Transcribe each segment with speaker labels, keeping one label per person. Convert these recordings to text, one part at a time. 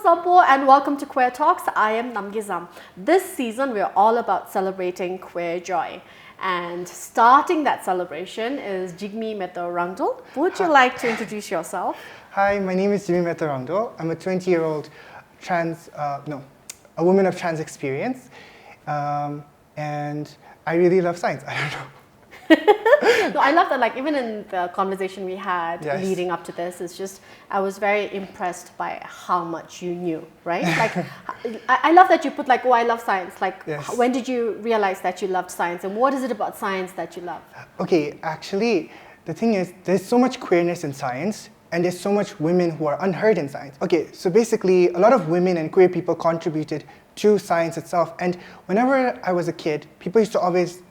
Speaker 1: Sampo, and welcome to Queer Talks. I am Namgizam. This season, we're all about celebrating queer joy. And starting that celebration is Jigme Meto Rangdol. Would you like to introduce yourself?
Speaker 2: Hi, my name is Jigme Meto Rangdol. I'm a 20-year-old a woman of trans experience. And I really love science. I don't know.
Speaker 1: No, I love that, like, even in the conversation we had leading up to this, it's just, I was very impressed by how much you knew, right? Like, I love that you put like, oh, I love science. Like, when did you realize that you loved science, and what is it about science that you love?
Speaker 2: Okay, actually, the thing is, there's so much queerness in science, and there's so much women who are unheard in science. Okay, so basically, a lot of women and queer people contributed to science itself, and whenever I was a kid, people used to always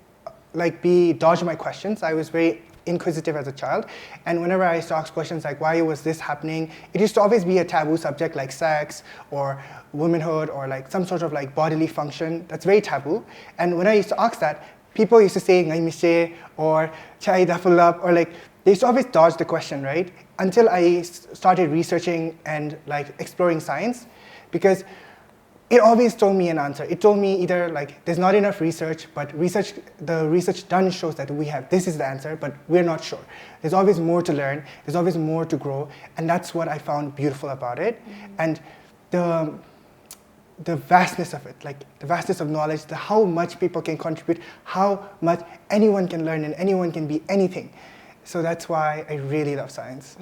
Speaker 2: dodge my questions. I was very inquisitive as a child, and whenever I used to ask questions like why was this happening, it used to always be a taboo subject like sex or womanhood or like some sort of like bodily function that's very taboo. And when I used to ask that, people used to say ngai mise or chai dafulap, or like they used to always dodge the question, right? Until I started researching and like exploring science, because it always told me an answer. It told me either like there's not enough research, but the research done shows that this is the answer, but we're not sure. There's always more to learn, there's always more to grow, and that's what I found beautiful about it. And the vastness of it, like the vastness of knowledge, how much people can contribute, how much anyone can learn, and anyone can be anything. So that's why I really love science.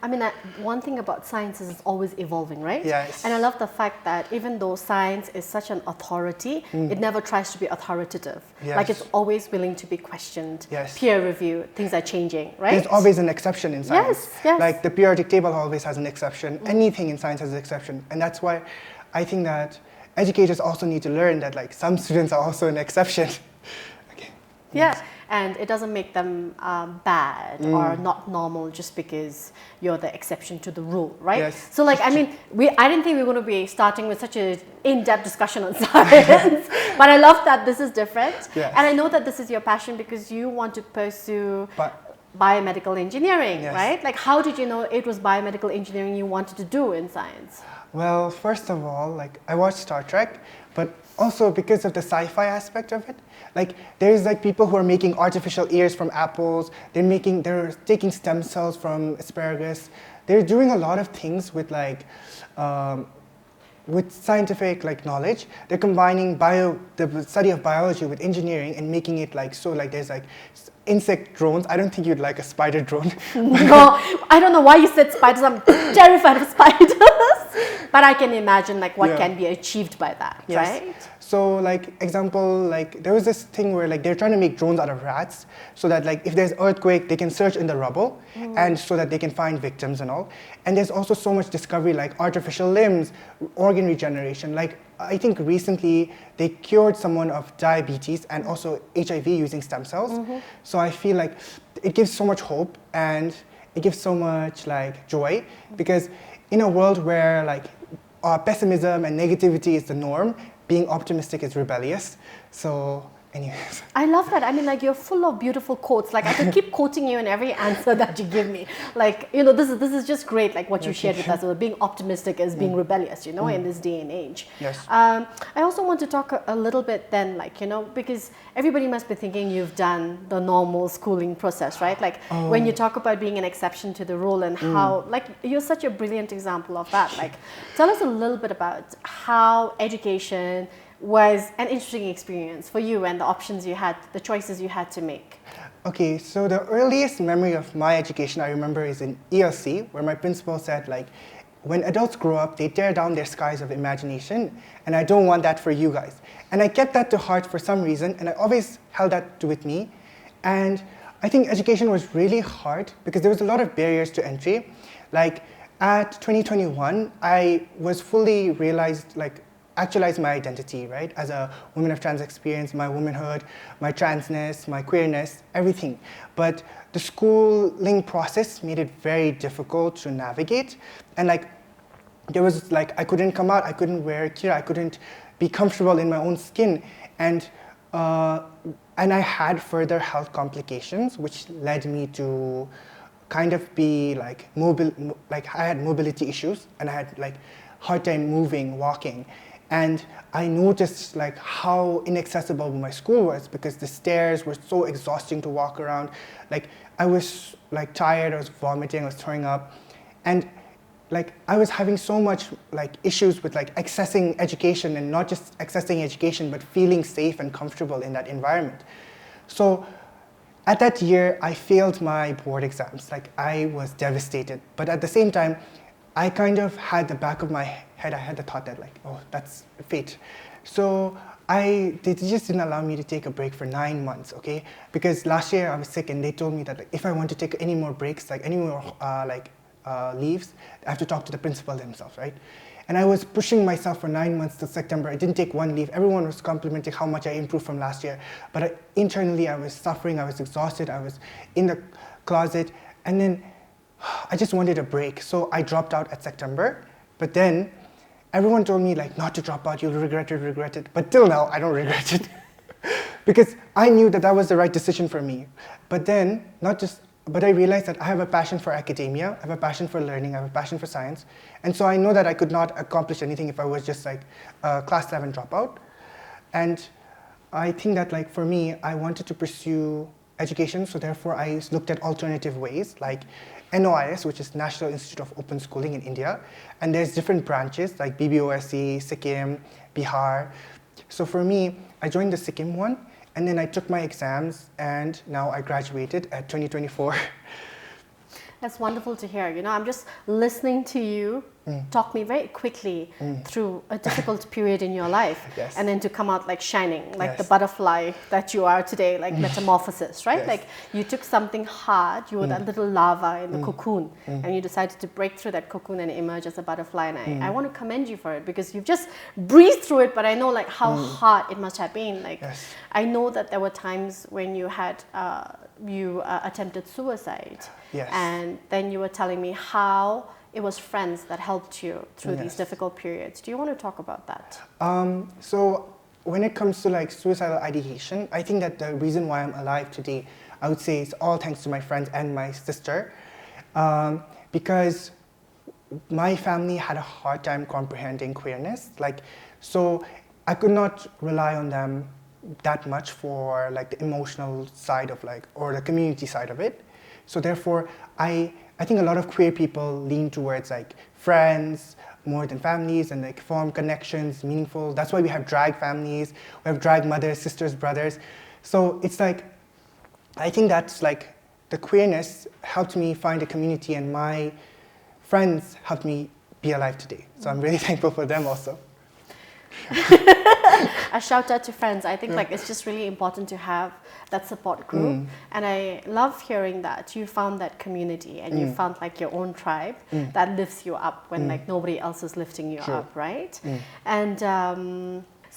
Speaker 1: I mean, one thing about science is it's always evolving, right?
Speaker 2: Yes.
Speaker 1: And I love the fact that even though science is such an authority, it never tries to be authoritative.
Speaker 2: Yes.
Speaker 1: Like, it's always willing to be questioned,
Speaker 2: Yes.
Speaker 1: peer review, things are changing, right?
Speaker 2: There's always an exception in science.
Speaker 1: Yes, yes.
Speaker 2: Like the periodic table always has an exception. Anything in science has an exception. And that's why I think that educators also need to learn that like some students are also an exception. Okay.
Speaker 1: Yeah. And it doesn't make them bad or not normal just because you're the exception to the rule, right?
Speaker 2: Yes.
Speaker 1: So like, I mean, I didn't think we were going to be starting with such an in-depth discussion on science, but I love that this is different.
Speaker 2: Yes.
Speaker 1: And I know that this is your passion because you want to pursue biomedical engineering, right? Like, how did you know it was biomedical engineering you wanted to do in science?
Speaker 2: Well, first of all, like I watched Star Trek, but also because of the sci-fi aspect of it. Like there's like people who are making artificial ears from apples, they're taking stem cells from asparagus. They're doing a lot of things with like with scientific like knowledge. They're combining the study of biology with engineering and making it like so like there's like insect drones. I don't think you'd like a spider drone.
Speaker 1: No, I don't know why you said spiders. I'm terrified of spiders. But I can imagine like what can be achieved by that, right?
Speaker 2: So like example, like there was this thing where like they're trying to make drones out of rats so that like if there's earthquake, they can search in the rubble and so that they can find victims and all. And there's also so much discovery like artificial limbs, organ regeneration. Like I think recently they cured someone of diabetes and also HIV using stem cells. So I feel like it gives so much hope and it gives so much like joy, because in a world where like pessimism and negativity is the norm, being optimistic is rebellious. So anyways.
Speaker 1: I love that. I mean, like, you're full of beautiful quotes. Like, I could keep quoting you in every answer that you give me. Like, you know, this is just great, like what you shared with us. So being optimistic is being rebellious, you know, in this day and age.
Speaker 2: Yes.
Speaker 1: I also want to talk a little bit then, like, you know, because everybody must be thinking you've done the normal schooling process, right? Like, when you talk about being an exception to the rule and how, like, you're such a brilliant example of that. Like, tell us a little bit about how education was an interesting experience for you and the options you had, the choices you had to make.
Speaker 2: Okay, so the earliest memory of my education I remember is in ELC, where my principal said like, when adults grow up, they tear down their skies of imagination, and I don't want that for you guys. And I kept that to heart for some reason, and I always held that with me. And I think education was really hard because there was a lot of barriers to entry. Like at 2021, I was fully actualize my identity, right? As a woman of trans experience, my womanhood, my transness, my queerness, everything. But the schooling process made it very difficult to navigate. And like, there was like, I couldn't come out, I couldn't wear kira, I couldn't be comfortable in my own skin. And I had further health complications, which led me to kind of be like I had mobility issues, and I had like hard time moving, walking. And I noticed like how inaccessible my school was because the stairs were so exhausting to walk around. Like I was like tired, I was vomiting, I was throwing up. And like I was having so much like issues with like accessing education, and not just accessing education, but feeling safe and comfortable in that environment. So at that year, I failed my board exams. Like I was devastated. But at the same time, I kind of had the back of my head, I had the thought that like, oh, that's fate. So they just didn't allow me to take a break for 9 months, okay? Because last year I was sick, and they told me that like, if I want to take any more breaks, like any more leaves, I have to talk to the principal themselves, right? And I was pushing myself for 9 months till September. I didn't take one leave. Everyone was complimenting how much I improved from last year. But internally, I was suffering, I was exhausted, I was in the closet. And then I just wanted a break. So I dropped out at September. But then everyone told me like not to drop out, you'll regret it. But till now, I don't regret it. Because I knew that that was the right decision for me. But then, but I realized that I have a passion for academia, I have a passion for learning, I have a passion for science. And so I know that I could not accomplish anything if I was just like a class 7 dropout. And I think that like for me, I wanted to pursue education, so therefore I looked at alternative ways like NOIS, which is National Institute of Open Schooling in India. And there's different branches like BBOSC, Sikkim, Bihar. So for me, I joined the Sikkim one. And then I took my exams, and now I graduated at 2024.
Speaker 1: That's wonderful to hear. You know, I'm just listening to you talk me very quickly through a difficult period in your life,
Speaker 2: Yes.
Speaker 1: and then to come out like shining, like
Speaker 2: Yes.
Speaker 1: the butterfly that you are today, like metamorphosis, right?
Speaker 2: Yes.
Speaker 1: Like you took something hard, you were that little larva in the cocoon, and you decided to break through that cocoon and emerge as a butterfly. And I want to commend you for it, because you've just breathed through it, but I know like how hard it must have been. Like
Speaker 2: Yes.
Speaker 1: I know that there were times when you had attempted suicide,
Speaker 2: Yes.
Speaker 1: and then you were telling me how it was friends that helped you through these
Speaker 2: Yes.
Speaker 1: difficult periods. Do you want to talk about that?
Speaker 2: So when it comes to like suicidal ideation, I think that the reason why I'm alive today, I would say it's all thanks to my friends and my sister, because my family had a hard time comprehending queerness. Like, so I could not rely on them that much for like the emotional side of like, or the community side of it. So therefore, I think a lot of queer people lean towards like friends more than families, and like form connections, meaningful. That's why we have drag families, we have drag mothers, sisters, brothers. So it's like, I think that's like, the queerness helped me find a community, and my friends helped me be alive today. So I'm really thankful for them also.
Speaker 1: A shout out to friends. I think like it's just really important to have that support group, and I love hearing that you found that community, and you found like your own tribe that lifts you up when like nobody else is lifting you
Speaker 2: Sure.
Speaker 1: up, right? And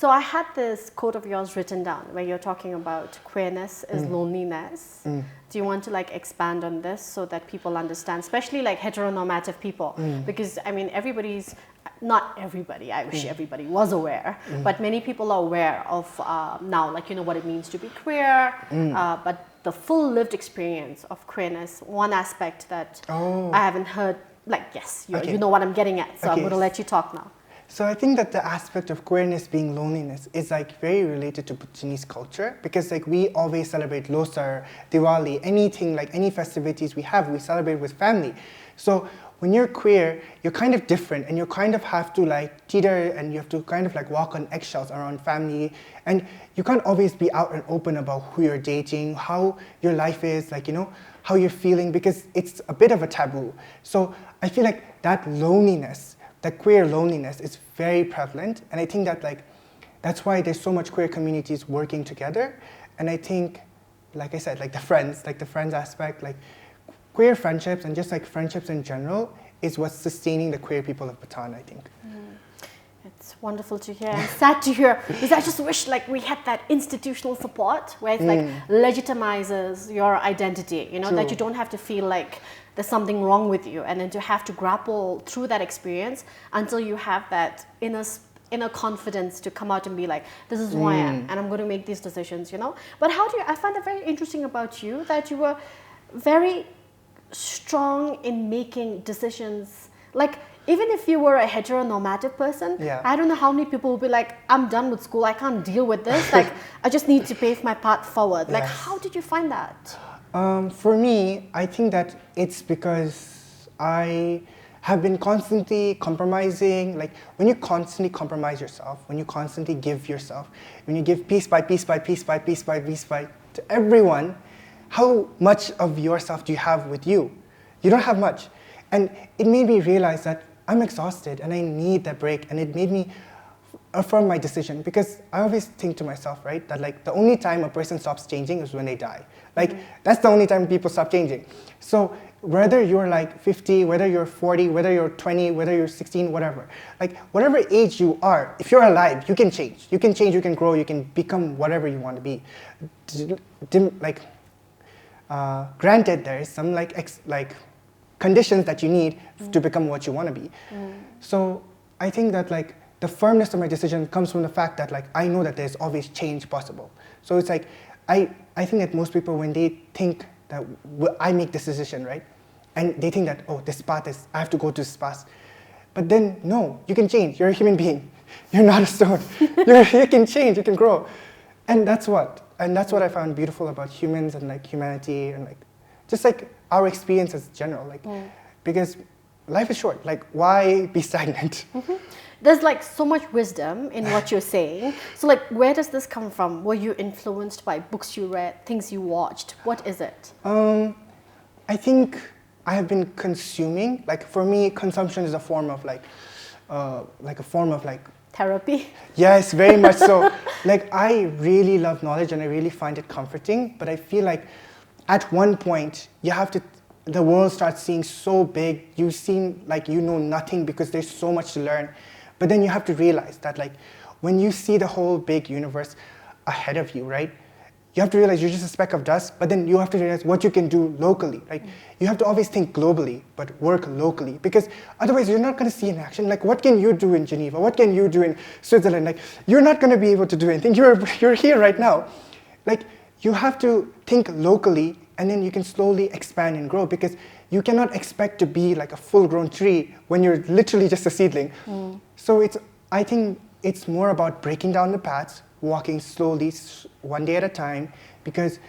Speaker 1: so I had this quote of yours written down where you're talking about queerness is loneliness. Do you want to like expand on this so that people understand, especially like heteronormative people? Because I mean, not everybody, I wish everybody was aware, but many people are aware of now, like, you know, what it means to be queer, but the full lived experience of queerness, one aspect that I haven't heard, like, yes, you know what I'm getting at, so I'm going to let you talk now.
Speaker 2: So I think that the aspect of queerness being loneliness is like very related to Bhutanese culture, because like we always celebrate Losar, Diwali, anything like any festivities we have, we celebrate with family. So when you're queer, you're kind of different, and you kind of have to like teeter, and you have to kind of like walk on eggshells around family, and you can't always be out and open about who you're dating, how your life is, like, you know, how you're feeling, because it's a bit of a taboo. So I feel like that loneliness, that queer loneliness is very prevalent, and I think that like that's why there's so much queer communities working together. And I think, like I said, like the friends aspect, like queer friendships and just like friendships in general is what's sustaining the queer people of Bhutan, I think.
Speaker 1: It's wonderful to hear and sad to hear, because I just wish like we had that institutional support where it's like legitimizes your identity, you know, that you don't have to feel like there's something wrong with you, and then to have to grapple through that experience until you have that inner confidence to come out and be like, this is who I am, and I'm going to make these decisions, you know. But I find it very interesting about you that you were very strong in making decisions. Like, Even if you were a heteronormative person,
Speaker 2: Yeah.
Speaker 1: I don't know how many people will be like, I'm done with school, I can't deal with this. Like, I just need to pave my path forward. Like,
Speaker 2: Yes.
Speaker 1: how did you find that?
Speaker 2: For me, I think that it's because I have been constantly compromising. Like, when you constantly compromise yourself, when you constantly give yourself, when you give piece by piece by piece by piece by piece by to everyone, how much of yourself do you have with you? You don't have much. And it made me realize that I'm exhausted and I need that break, and it made me affirm my decision, because I always think to myself, right, that like the only time a person stops changing is when they die. Like, that's the only time people stop changing. So whether you're like 50, whether you're 40, whether you're 20, whether you're 16, whatever, like whatever age you are, if you're alive, you can change. You can change, you can grow, you can become whatever you want to be. Granted, there is some like conditions that you need to become what you want to be. So I think that like the firmness of my decision comes from the fact that like I know that there's always change possible. So it's like I think that most people, when they think that I make this decision, right, and they think that, oh, this path is, I have to go to this path, but then no, you can change. You're a human being. You're not a stone. You can change. You can grow, and that's what I found beautiful about humans and like humanity and like just like our experience as general, like because life is short. Like, why be stagnant?
Speaker 1: There's like so much wisdom in what you're saying. So like, where does this come from? Were you influenced by books you read, things you watched? What is it?
Speaker 2: I think I have been consuming. Like, for me, consumption is a form of
Speaker 1: Therapy?
Speaker 2: Yes, very much so. Like, I really love knowledge and I really find it comforting, but I feel like at one point the world starts seeing so big, you seem like you know nothing because there's so much to learn. But then you have to realize that like when you see the whole big universe ahead of you, right? You have to realize you're just a speck of dust, but then you have to realize what you can do locally. Like, you have to always think globally, but work locally, because otherwise you're not going to see in action. Like, what can you do in Geneva? What can you do in Switzerland? Like, you're not going to be able to do anything. You're here right now. Like, you have to think locally, and then you can slowly expand and grow, because you cannot expect to be like a full-grown tree when you're literally just a seedling. So I think it's more about breaking down the paths, walking slowly, one day at a time, because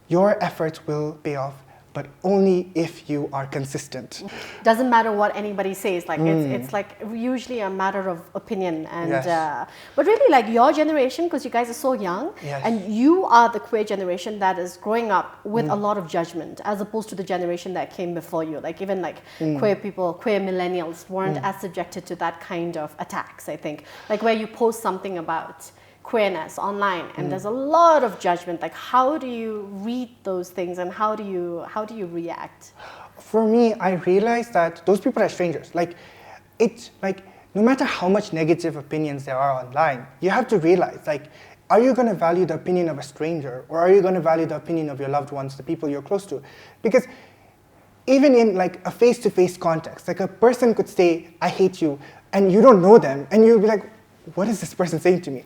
Speaker 2: your efforts will pay off, but only if you are consistent.
Speaker 1: Doesn't matter what anybody says. Like it's like usually a matter of opinion, and
Speaker 2: Yes.
Speaker 1: but really like your generation, because you guys are so young,
Speaker 2: Yes.
Speaker 1: and you are the queer generation that is growing up with a lot of judgment, as opposed to the generation that came before you. Like even like queer people, queer millennials weren't as subjected to that kind of attacks. I think like where you post something about queerness online and there's a lot of judgment. Like, how do you read those things, and how do you react?
Speaker 2: For me, I realized that those people are strangers. Like, it's like, no matter how much negative opinions there are online, you have to realize, like, are you going to value the opinion of a stranger, or are you going to value the opinion of your loved ones, the people you're close to? Because even in like a face-to-face context, like a person could say, I hate you, and you don't know them, and you'll be like, what is this person saying to me?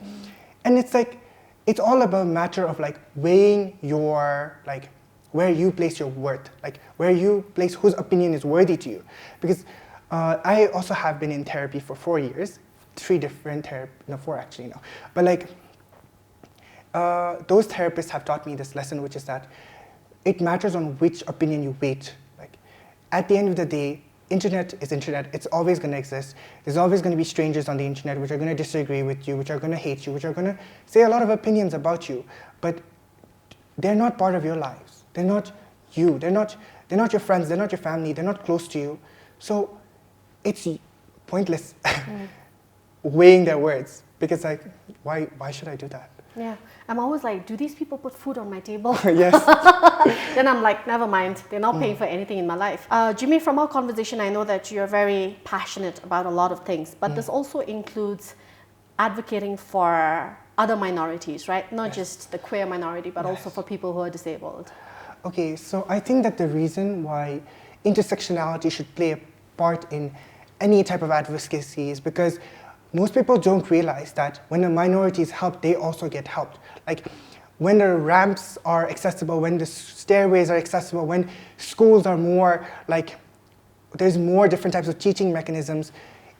Speaker 2: And it's like, it's all about a matter of like weighing your, like, where you place your worth, like where you place whose opinion is worthy to you. Because I also have been in therapy for 4 years, 4 actually, no. But like, those therapists have taught me this lesson, which is that it matters on which opinion you weight. Like, at the end of the day, internet is internet. It's always going to exist. There's always going to be strangers on the internet which are going to disagree with you, which are going to hate you, which are going to say a lot of opinions about you. But they're not part of your lives. They're not you. They're not your friends. They're not your family. They're not close to you. So it's pointless weighing their words, because like, why should I do that?
Speaker 1: Yeah, I'm always like, do these people put food on my table?
Speaker 2: Yes.
Speaker 1: Then I'm like, never mind. They're not paying for anything in my life. Jimmy, from our conversation, I know that you're very passionate about a lot of things, but this also includes advocating for other minorities, right? Not just the queer minority, but also for people who are disabled.
Speaker 2: Okay, so I think that the reason why intersectionality should play a part in any type of advocacy is because most people don't realize that when a minority is helped, they also get helped. Like, when the ramps are accessible, when the stairways are accessible, when schools are more like there's more different types of teaching mechanisms,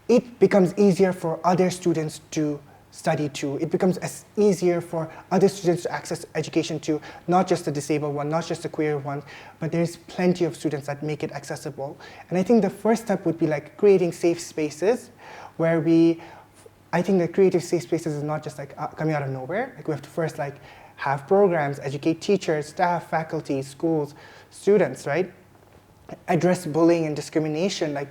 Speaker 2: it becomes easier for other students to study too. It becomes easier for other students to access education too, not just the disabled one, not just the queer one, but there's plenty of students that make it accessible. And I think the first step would be like creating safe spaces where I think the creative safe spaces is not just like coming out of nowhere. Like we have to first like have programs, educate teachers, staff, faculty, schools, students, right? Address bullying and discrimination, like,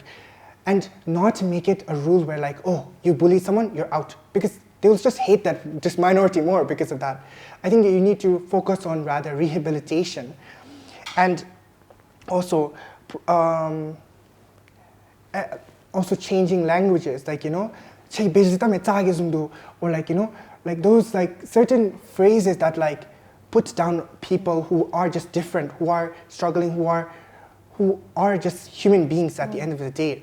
Speaker 2: and not make it a rule where like, oh, you bully someone, you're out. Because they'll just hate that just minority more because of that. I think that you need to focus on rather rehabilitation. And also, also changing languages, like, you know, or like, you know, like those like certain phrases that like put down people who are just different, who are struggling, who are just human beings at the end of the day.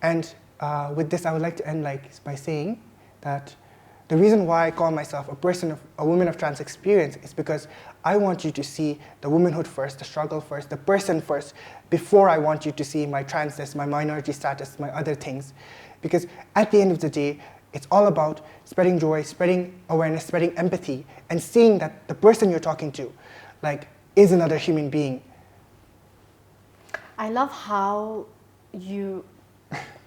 Speaker 2: And with this, I would like to end like by saying that the reason why I call myself a woman of trans experience is because I want you to see the womanhood first, the struggle first, the person first, before I want you to see my transness, my minority status, my other things. Because at the end of the day, it's all about spreading joy, spreading awareness, spreading empathy, and seeing that the person you're talking to, like, is another human being.
Speaker 1: I love how you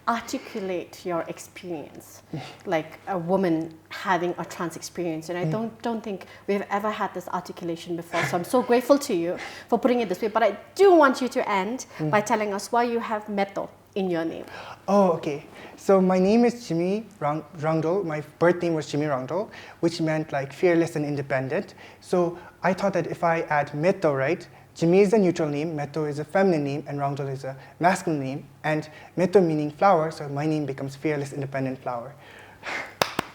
Speaker 1: articulate your experience, like a woman having a trans experience, and I don't think we've ever had this articulation before. So I'm so grateful to you for putting it this way. But I do want you to end by telling us why you have Meto in your name.
Speaker 2: Oh, okay. So my name is Jigme Rangdol. My birth name was Jigme Rangdol, which meant like fearless and independent. So I thought that if I add Meto, right? Jigme is a neutral name, Meto is a feminine name, and Rangdol is a masculine name. And Meto meaning flower, so my name becomes fearless, independent flower.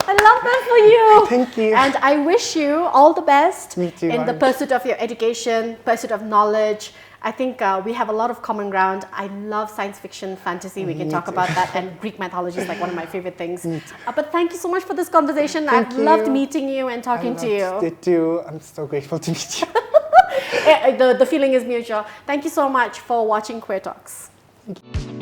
Speaker 1: I love that for you.
Speaker 2: Thank you.
Speaker 1: And I wish you all the best
Speaker 2: Me too,
Speaker 1: in the pursuit of your education, pursuit of knowledge. I think we have a lot of common ground. I love science fiction, fantasy. We can talk about that. And Greek mythology is like one of my favorite things. But thank you so much for this conversation. I've loved meeting you and talking to you.
Speaker 2: I loved it too. I'm so grateful to meet you.
Speaker 1: The feeling is mutual. Thank you so much for watching Queer Talks.
Speaker 2: Thank you.